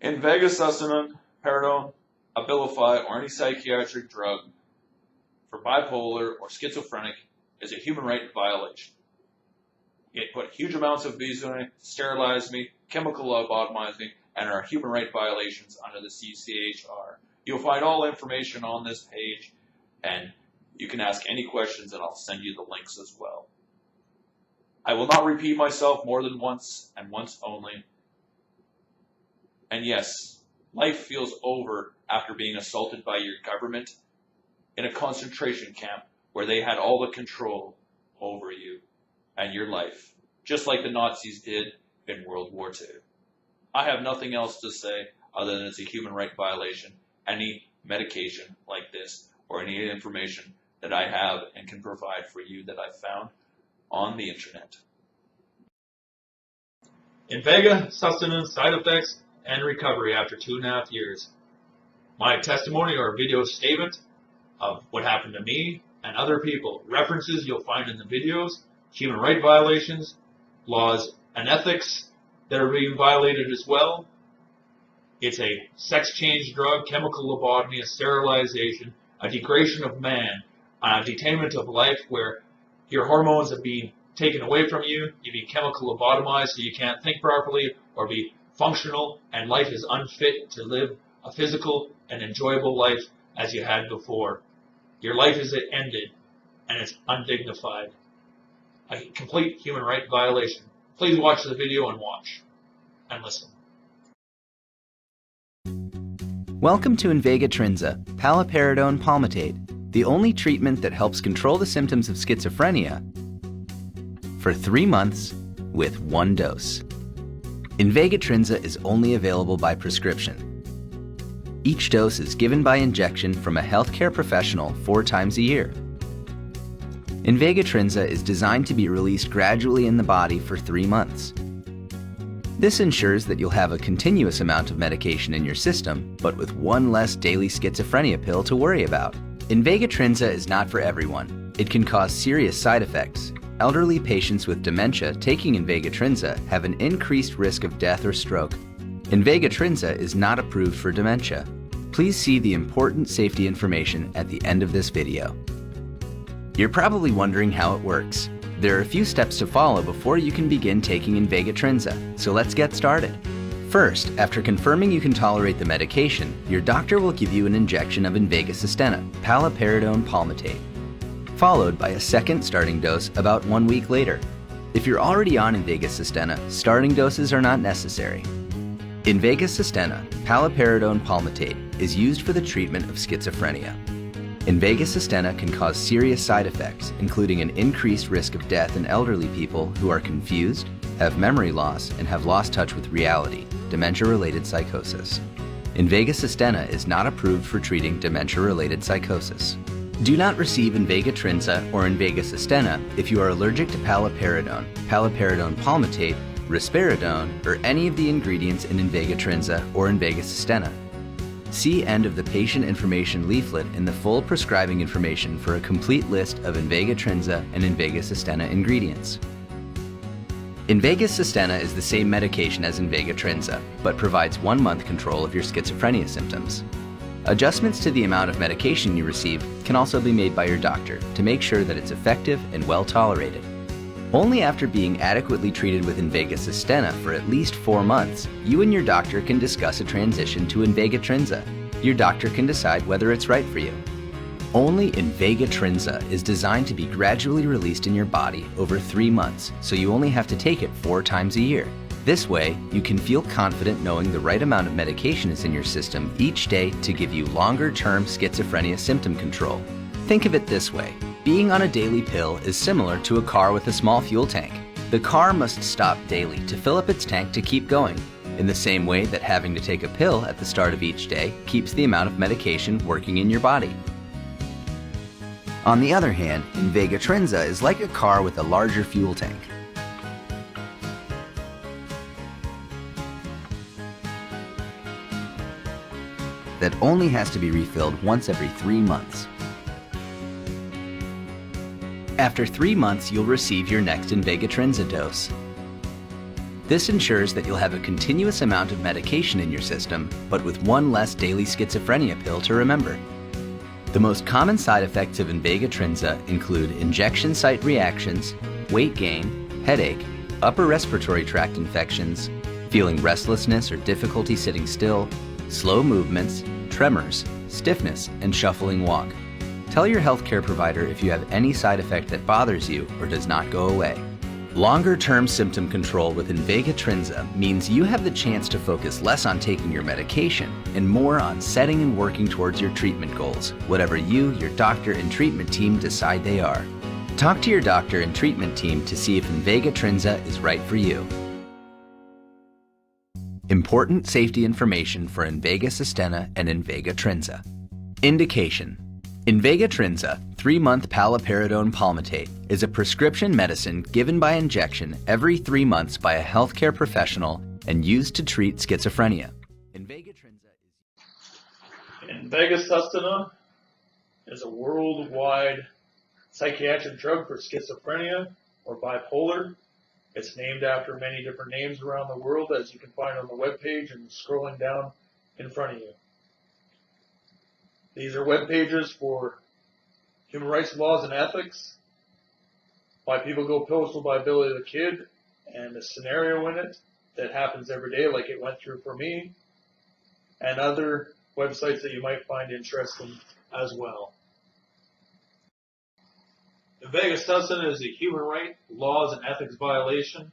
INVEGA, SUSTENNA, Paradone, Abilify, or any psychiatric drug for bipolar or schizophrenic is a human right violation. It put huge amounts of bees in me, sterilized me, chemical lobotomized me, and are human right violations under the CCHR. You'll find all information on this page, and you can ask any questions, and I'll send you the links as well. I will not repeat myself more than once, and once only. And yes, life feels over after being assaulted by your government in a concentration camp where they had all the control over you and your life, just like the Nazis did in World War II. I have nothing else to say other than it's a human right violation. Any medication like this or any information that I have and can provide for you that I've found on the internet. INVEGA, sustenance, side effects, and recovery after 2.5 years. My testimony or video statement of what happened to me and other people. References you'll find in the videos, human rights violations, laws and ethics that are being violated as well. It's a sex change drug, chemical lobotomy, a sterilization, a degradation of man, a detainment of life where your hormones have been taken away from you, you've been chemical lobotomized so you can't think properly or be functional, and life is unfit to live a physical and enjoyable life as you had before. Your life is ended, and it's undignified. A complete human rights violation. Please watch the video and watch and listen. Welcome to INVEGA Trinza, paliperidone palmitate, the only treatment that helps control the symptoms of schizophrenia for 3 months with 1 dose. INVEGA Trinza is only available by prescription. Each dose is given by injection from a healthcare professional 4 times a year. INVEGA Trinza is designed to be released gradually in the body for 3 months. This ensures that you'll have a continuous amount of medication in your system, but with 1 less daily schizophrenia pill to worry about. INVEGA Trinza is not for everyone. It can cause serious side effects. Elderly patients with dementia taking INVEGA Trinza have an increased risk of death or stroke. INVEGA Trinza is not approved for dementia. Please see the important safety information at the end of this video. You're probably wondering how it works. There are a few steps to follow before you can begin taking INVEGA Trinza, so let's get started. First, after confirming you can tolerate the medication, your doctor will give you an injection of INVEGA SUSTENNA, paliperidone palmitate, followed by a second starting dose about 1 week later. If you're already on INVEGA SUSTENNA, starting doses are not necessary. INVEGA SUSTENNA, paliperidone palmitate, is used for the treatment of schizophrenia. INVEGA SUSTENNA can cause serious side effects, including an increased risk of death in elderly people who are confused, have memory loss, and have lost touch with reality, dementia-related psychosis. INVEGA SUSTENNA is not approved for treating dementia-related psychosis. Do not receive INVEGA Trinza or INVEGA SUSTENNA if you are allergic to paliperidone, paliperidone palmitate, risperidone, or any of the ingredients in INVEGA Trinza or INVEGA SUSTENNA. See end of the patient information leaflet in the full prescribing information for a complete list of INVEGA Trinza and INVEGA SUSTENNA ingredients. INVEGA SUSTENNA is the same medication as INVEGA Trinza, but provides 1 month control of your schizophrenia symptoms. Adjustments to the amount of medication you receive can also be made by your doctor to make sure that it's effective and well tolerated. Only after being adequately treated with INVEGA SUSTENNA for at least 4 months, you and your doctor can discuss a transition to INVEGA Trinza. Your doctor can decide whether it's right for you. Only INVEGA Trinza is designed to be gradually released in your body over 3 months, so you only have to take it 4 times a year. This way, you can feel confident knowing the right amount of medication is in your system each day to give you longer-term schizophrenia symptom control. Think of it this way. Being on a daily pill is similar to a car with a small fuel tank. The car must stop daily to fill up its tank to keep going, in the same way that having to take a pill at the start of each day keeps the amount of medication working in your body. On the other hand, INVEGA Trinza is like a car with a larger fuel tank. That only has to be refilled once every 3 months. After 3 months, you'll receive your next INVEGA Trinza dose. This ensures that you'll have a continuous amount of medication in your system, but with one less daily schizophrenia pill to remember. The most common side effects of INVEGA Trinza include injection site reactions, weight gain, headache, upper respiratory tract infections, feeling restlessness or difficulty sitting still, slow movements, tremors, stiffness, and shuffling walk. Tell your healthcare provider if you have any side effect that bothers you or does not go away. Longer-term symptom control with INVEGA Trinza means you have the chance to focus less on taking your medication and more on setting and working towards your treatment goals, whatever you, your doctor, and treatment team decide they are. Talk to your doctor and treatment team to see if INVEGA Trinza is right for you. Important safety information for INVEGA SUSTENNA and INVEGA Trinza. Indication: INVEGA Trinza 3-month paliperidone palmitate is a prescription medicine given by injection every 3 months by a healthcare professional and used to treat schizophrenia. INVEGA Trinza INVEGA SUSTENNA is a worldwide psychiatric drug for schizophrenia or bipolar. It's named after many different names around the world, as you can find on the webpage and scrolling down in front of you. These are web pages for human rights laws and ethics, why people go postal by Billy the Kid, and a scenario in it that happens every day like it went through for me, and other websites that you might find interesting as well. INVEGA SUSTENNA is a human rights, laws, and ethics violation,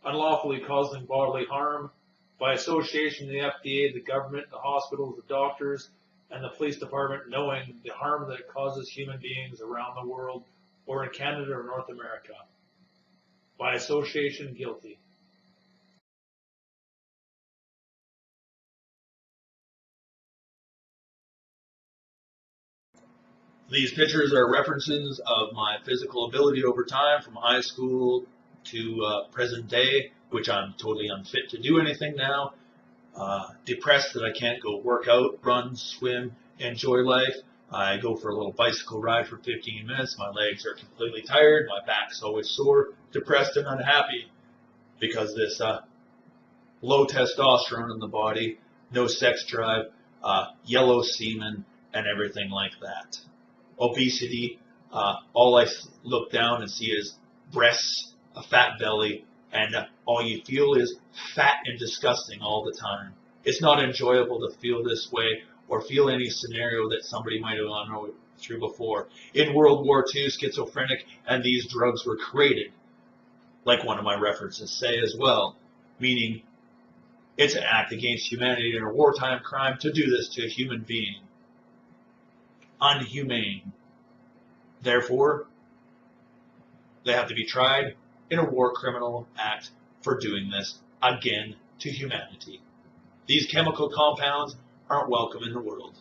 unlawfully causing bodily harm by association with the FDA, the government, the hospitals, the doctors, and the police department, knowing the harm that it causes human beings around the world or in Canada or North America. By association, guilty. These pictures are references of my physical ability over time from high school to present day, which I'm totally unfit to do anything now. Depressed that I can't go work out, run, swim, enjoy life. I go for a little bicycle ride for 15 minutes. My legs are completely tired. My back's always sore, depressed and unhappy because this low testosterone in the body, no sex drive, yellow semen, and everything like that. Obesity, all I look down and see is breasts, a fat belly, and all you feel is fat and disgusting all the time. It's not enjoyable to feel this way or feel any scenario that somebody might have gone through before. In World War II, schizophrenic and these drugs were created, like one of my references say as well, meaning it's an act against humanity and a wartime crime to do this to a human being. Unhumane. Therefore, they have to be tried in a war criminal act for doing this again to humanity. These chemical compounds aren't welcome in the world.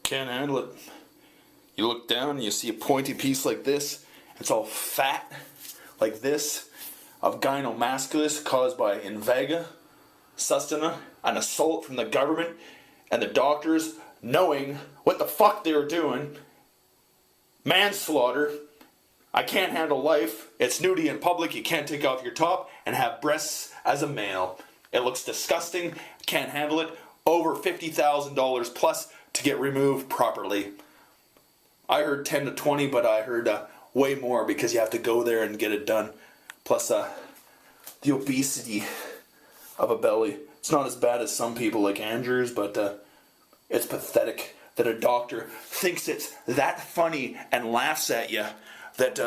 Can't handle it. You look down and you see a pointy piece like this. It's all fat like this of gyno caused by INVEGA, SUSTENNA, an assault from the government and the doctors knowing what the fuck they were doing. Manslaughter. I can't handle life. It's nudity in public. You can't take off your top and have breasts as a male. It looks disgusting. Can't handle it. Over $50,000 plus to get removed properly. I heard 10 to 20, but I heard way more because you have to go there and get it done. Plus the obesity of a belly It's not as bad as some people like Andrew's, but it's pathetic that a doctor thinks it's that funny and laughs at you that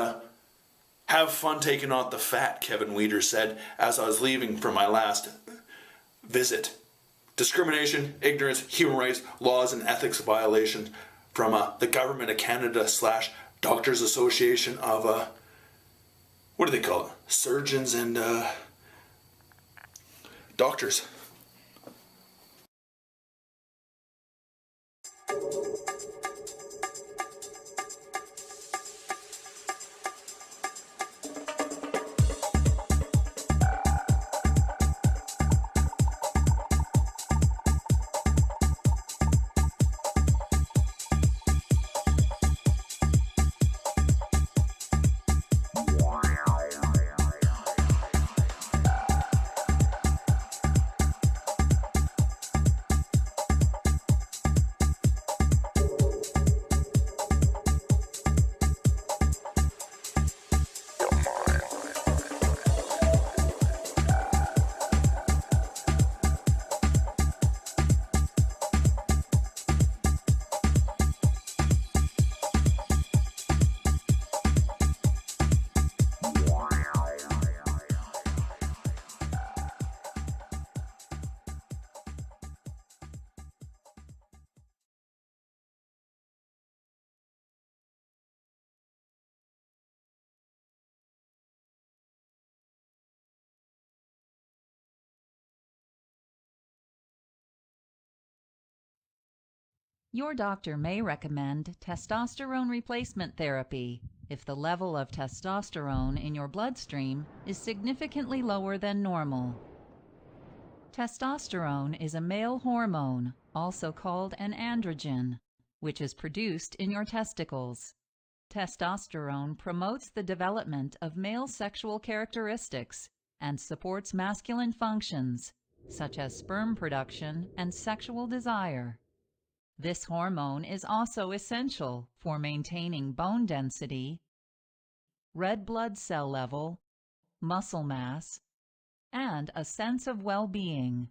have fun taking out the fat, Kevin Weeder said as I was leaving for my last visit. Discrimination, ignorance, human rights, laws and ethics violations from the Government of Canada / Doctors Association of, what do they call it? Surgeons and doctors. Your doctor may recommend testosterone replacement therapy if the level of testosterone in your bloodstream is significantly lower than normal. Testosterone is a male hormone, also called an androgen, which is produced in your testicles. Testosterone promotes the development of male sexual characteristics and supports masculine functions, such as sperm production and sexual desire. This hormone is also essential for maintaining bone density, red blood cell level, muscle mass, and a sense of well-being.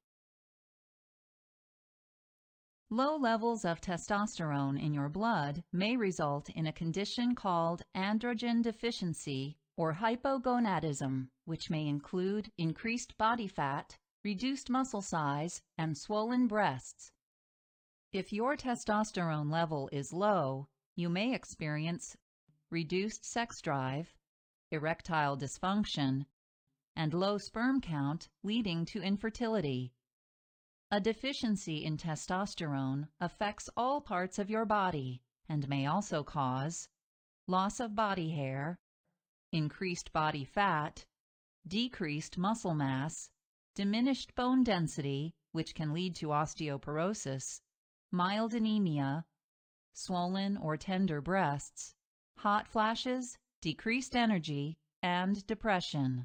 Low levels of testosterone in your blood may result in a condition called androgen deficiency or hypogonadism, which may include increased body fat, reduced muscle size, and swollen breasts. If your testosterone level is low, you may experience reduced sex drive, erectile dysfunction, and low sperm count, leading to infertility. A deficiency in testosterone affects all parts of your body and may also cause loss of body hair, increased body fat, decreased muscle mass, diminished bone density, which can lead to osteoporosis, mild anemia, swollen or tender breasts, hot flashes, decreased energy, and depression.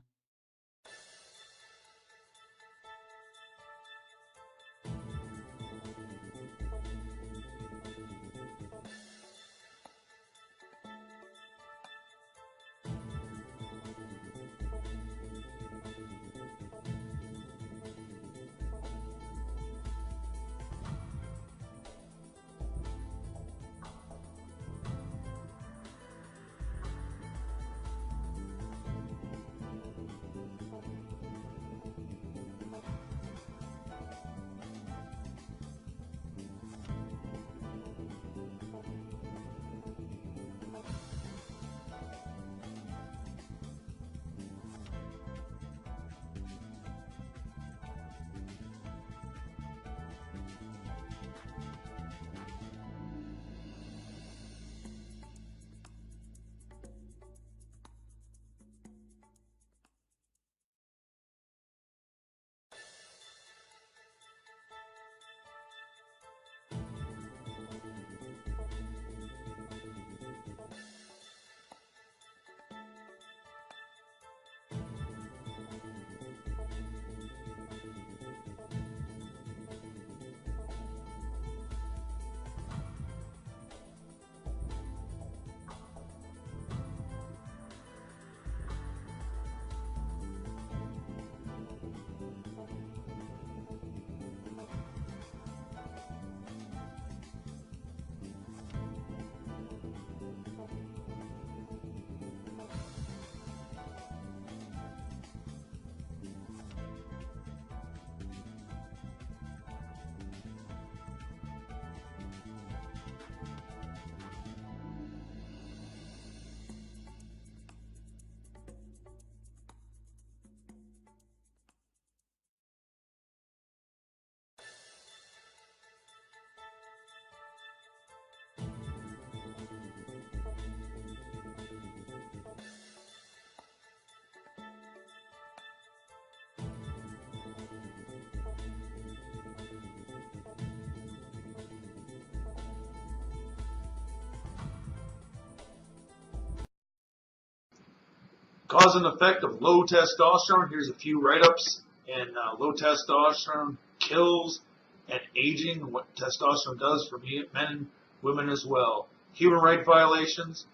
Cause and effect of low testosterone. Here's a few write-ups. And low testosterone kills and aging, what testosterone does for men and women as well. Human rights violations,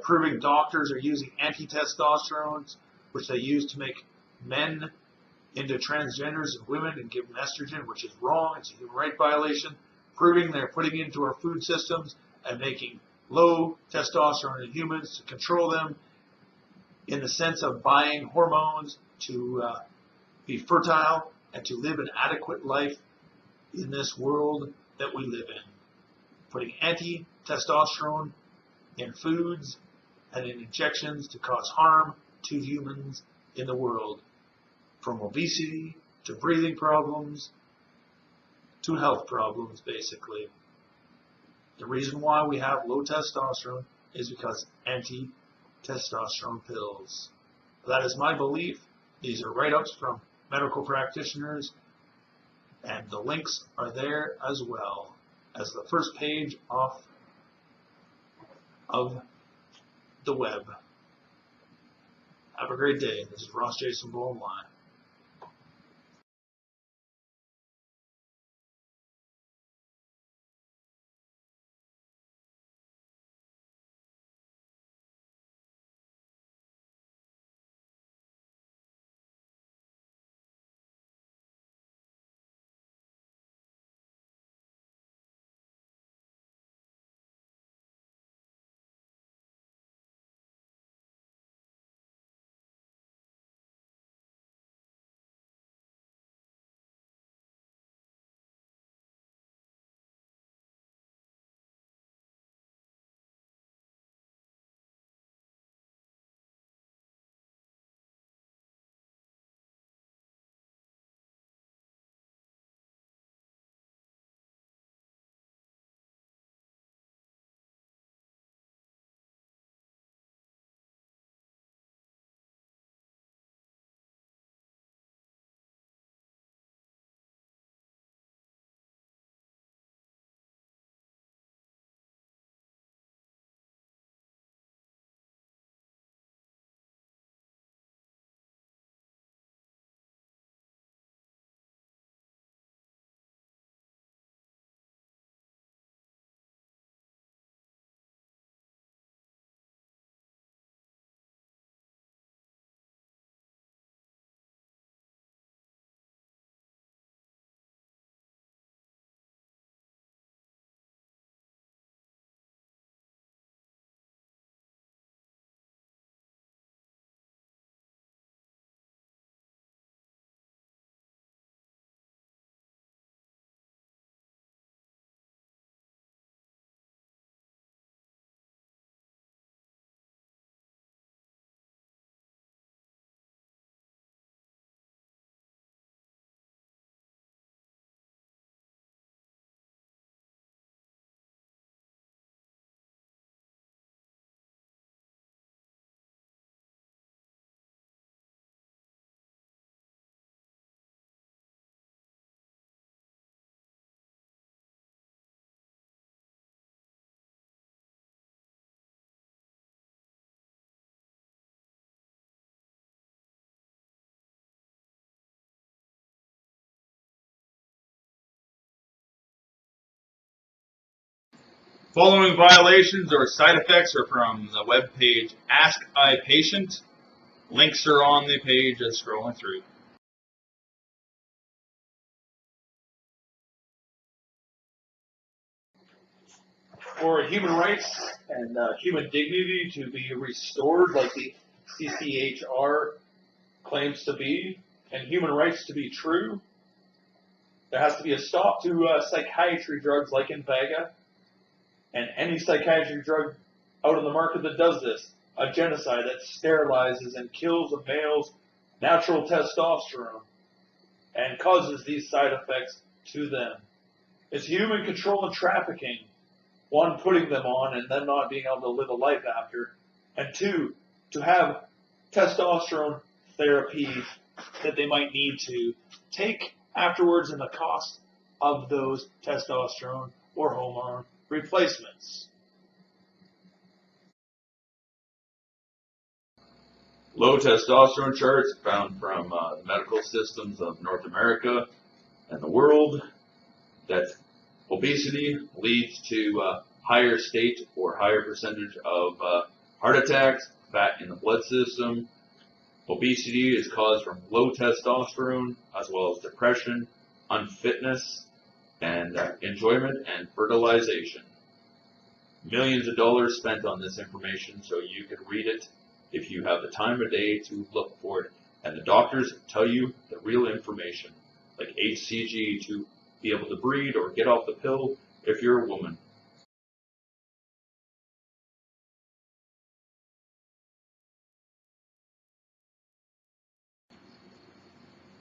proving doctors are using anti-testosterones, which they use to make men into transgenders and women and give them estrogen, which is wrong. It's a human rights violation. Proving they're putting into our food systems and making low testosterone in humans to control them in the sense of buying hormones to be fertile and to live an adequate life in this world that we live in. Putting anti-testosterone in foods and in injections to cause harm to humans in the world, from obesity to breathing problems to health problems, basically. The reason why we have low testosterone is because anti-testosterone pills. That is my belief. These are write-ups from medical practitioners, and the links are there as well as the first page off of the web. Have a great day. This is Ross Jason Bowline. Following violations or side effects are from the web page Ask iPatient. Links are on the page as scrolling through. For human rights and human dignity to be restored like the CCHR claims to be, and human rights to be true, there has to be a stop to psychiatry drugs like INVEGA, and any psychiatric drug out on the market that does this, a genocide that sterilizes and kills a male's natural testosterone and causes these side effects to them. It's human control and trafficking, one, putting them on and then not being able to live a life after, and two, to have testosterone therapy that they might need to take afterwards and the cost of those testosterone or hormone replacements. Low testosterone charts found from the medical systems of North America and the world that obesity leads to higher state or higher percentage of heart attacks, fat in the blood system. Obesity is caused from low testosterone, as well as depression, unfitness, and enjoyment and fertilization. Millions of dollars spent on this information, so you can read it if you have the time of day to look for it. And the doctors tell you the real information, like HCG to be able to breed or get off the pill if you're a woman.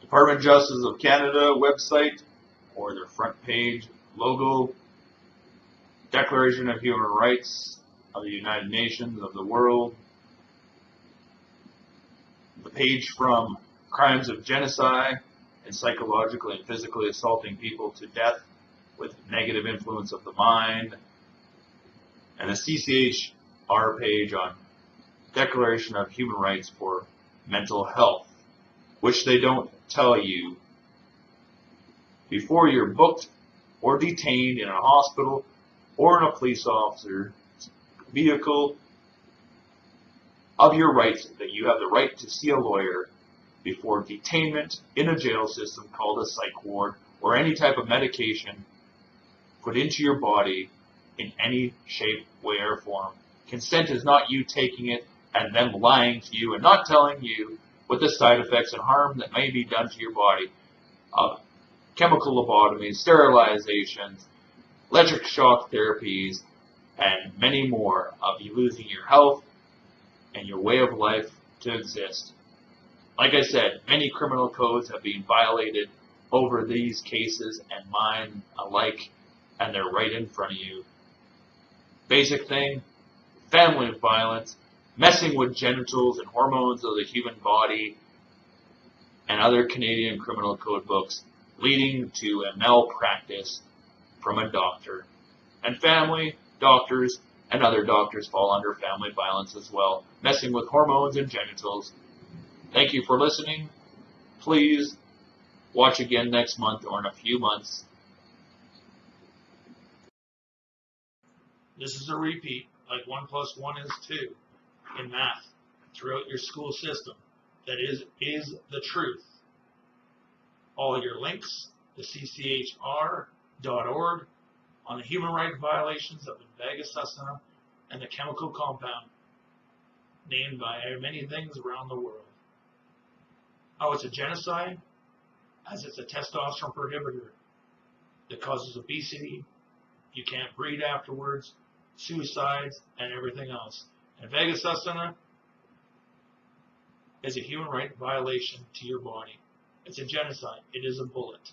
Department of Justice of Canada website or their front page logo, Declaration of Human Rights of the United Nations of the world, the page from crimes of genocide and psychologically and physically assaulting people to death with negative influence of the mind, and the CCHR page on Declaration of Human Rights for mental health, which they don't tell you before you're booked or detained in a hospital or in a police officer's vehicle of your rights, that you have the right to see a lawyer before detainment in a jail system called a psych ward or any type of medication put into your body in any shape, way, or form. Consent is not you taking it and them lying to you and not telling you what the side effects and harm that may be done to your body of chemical lobotomies, sterilizations, electric shock therapies, and many more of you losing your health and your way of life to exist. Like I said, many criminal codes have been violated over these cases and mine alike, and they're right in front of you. Basic thing, family violence, messing with genitals and hormones of the human body, and other Canadian criminal code books leading to a malpractice from a doctor. And family, doctors, and other doctors fall under family violence as well, messing with hormones and genitals. Thank you for listening. Please watch again next month or in a few months. This is a repeat, like 1 + 1 is 2 in math throughout your school system. That is the truth. All your links, the cchr.org, on the human rights violations of INVEGA, SUSTENNA, and the chemical compound named by many things around the world. Oh, it's a genocide, as it's a testosterone prohibitor that causes obesity, you can't breed afterwards, suicides, and everything else. INVEGA, SUSTENNA is a human rights violation to your body. It's a genocide. It is a bullet.